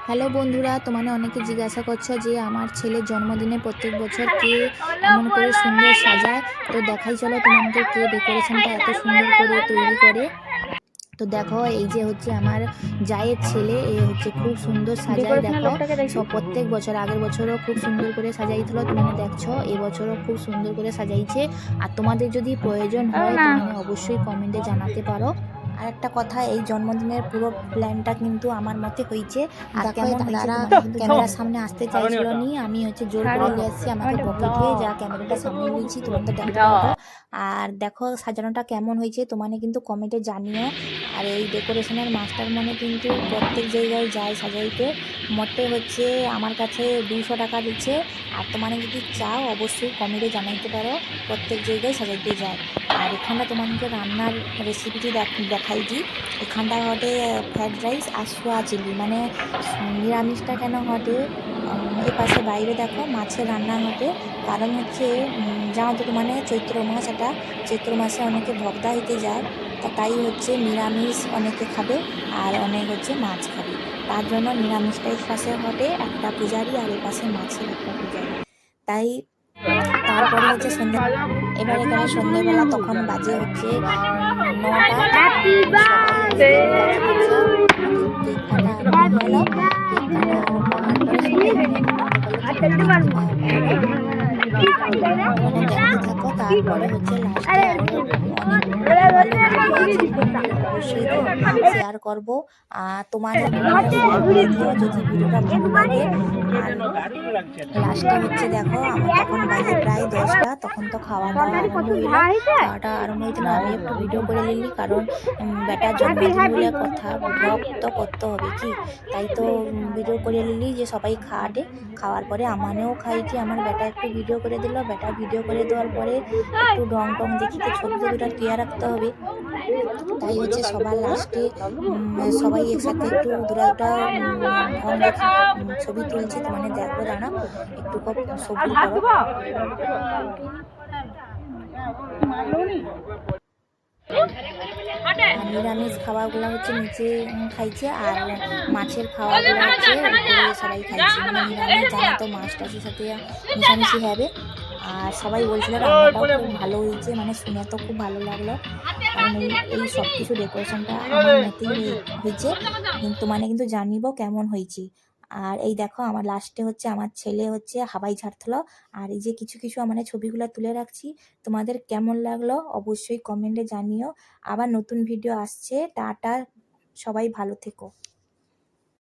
Hello বন্ধুরা, তোমাদের অনেকে জিজ্ঞাসা করছো যে আমার ছেলের জন্মদিনে প্রত্যেক বছর কে এমন করে সুন্দর সাজায়। তো দেখাই চলো তোমাদের কে ডেকোরেশনটা এত সুন্দর করে তৈরি করে। তো দেখো, এই যে হচ্ছে আমার জায়ের ছেলে, এ হচ্ছে খুব সুন্দর সাজায়। ডেকোরেশনের দেখো, লোকটাকে দেখি। সব প্রত্যেক বছর, আগের বছরও খুব সুন্দর করে সাজাইছিল, তুমি দেখছো এবছরও খুব সুন্দর করে সাজাইছে। আর তোমাদের যদি প্রয়োজন হয় না, তুমি অবশ্যই কমেন্টে জানাতে পারো। আর একটা কথা, এই জন্মদিনের পুরো প্ল্যানটা কিন্তু আমার মতে হয়েছে। আর কেমন হয়েছে, তোমার কিন্তু ক্যামেরার সামনে আসতে চাইছিল নি, আমি হচ্ছে জোর করে নিয়ে এসেছি, আমাকে বকেটে যা ক্যামেরাটা সামনে নিয়েছি, তোমাদের দেখতে পারো। আর দেখো সাজানোটা কেমন হয়েছে তোমার কিন্তু কমেন্টে জানিও। আর এই ডেকোরেশনের মাস্টার মনে কিন্তু প্রত্যেক জায়গায় যায় সাজাইতে। মোটে হচ্ছে আমার কাছে 200 টাকা দিচ্ছে। আর তোমার যদি চাও অবশ্যই কমেন্টে জানাইতে পারো, প্রত্যেক জায়গায় সাজাইতে যায়। আর এখানটা তোমাকে রান্নার রেসিপিটি দেখাই দিই। এখানটা ঘটে ফ্রাইড রাইস আর সোয়া চিলি, মানে নিরামিষটা কেন ঘটে। এ পাশে বাইরে দেখো মাছের রান্না ঘটে। কারণ হচ্ছে জানো তো মানে চৈত্র মাস, এটা চৈত্র মাসে অনেকে ভক্তা হইতে যায়। তাই হচ্ছে নিরামিষ অনেকে খাবে, আর অনেক হচ্ছে মাছ খাবে। তার জন্য নিরামিষটা এই পাশে ঘটে একটা পূজারি, আর এ পাশে মাছের একটা পূজারি। তাই তারপরে হচ্ছে সন্ধ্যে, এবার এখানে সন্ধ্যেবেলা তখন বাজে হচ্ছে 9টা, তখন সবাই আইসক্রিম কাছে দিচ্ছে, আমাদের কেক কাটা আরম্ভ হলো। কেক কাটা আরম্ভ হওয়ার পরে সবাই মানে নিমন্ত্রণ করলো, তোমরা কেক খাওয়া পারবে, মানে দেখতে থাকো। তারপরে হচ্ছে লাস্টে আরো অনেক ভালো ভালো ভিডিও আছে, তোমাকে অবশ্যই শেয়ার করব। আর তোমাদের ভিডিওটা শেয়ার করে দিও যদি ভিডিওটা ভালো লাগে। আর লাস্টে হচ্ছে দেখো আমার তখন বাজে প্রায় 10টা, তখন তো খাওয়া দাওয়া আরম্ভ হইলো। খাওয়াটা আরম্ভ হইতে না আমি একটু ভিডিও করে নিলি, কারণ বেটার জন্মদিন বলে কথা, ব্লগ তো করতে হবে কি। তাই তো ভিডিও করে নিলি যে সবাই খাটে। খাওয়ার পরে আমানেও খাইছি, আমার বেটা একটু ভিডিও করে দিল। বেটা ভিডিও করে দেওয়ার পরে একটু ঢং টং দেখি, তো ছবি তো দুটা ক্লিয়ার রাখতে হবে। তাই হচ্ছে সবার লাস্টে সবাই একসাথে একটু দুটা দুটা ঢং দেখি ছবি তুলছি, তো মানে দেখো দাঁড়া একটু সবুর করো। আর নিরামিষ খাওয়াগুলো হচ্ছে নিচে খাইছে, আর মাছের খাওয়াগুলো হচ্ছে উপরে সবাই খাইছে। মানে নিরামিষ জানো তো মাছ টাছের সাথে মিশামিশি হবে। আর সবাই বলছিল রান্নাটাও খুব ভালো হয়েছে, মানে শুনে তো খুব ভালো লাগলো। কারণ এই এই সব কিছু ডেকোরেশনটা আমার মতেই হয়েছে, কিন্তু মানে কিন্তু জানিব কেমন হয়েছে। আর এই দেখো আমার লাস্টে হচ্ছে আমার ছেলে হচ্ছে হাওয়াই ঝাড়তলো। আর এই যে কিছু কিছু মানে ছবিগুলো তুলে রাখছি, তোমাদের কেমন লাগলো অবশ্যই কমেন্টে জানিও। আবার নতুন ভিডিও আসছে, টাটা, সবাই ভালো থেকো।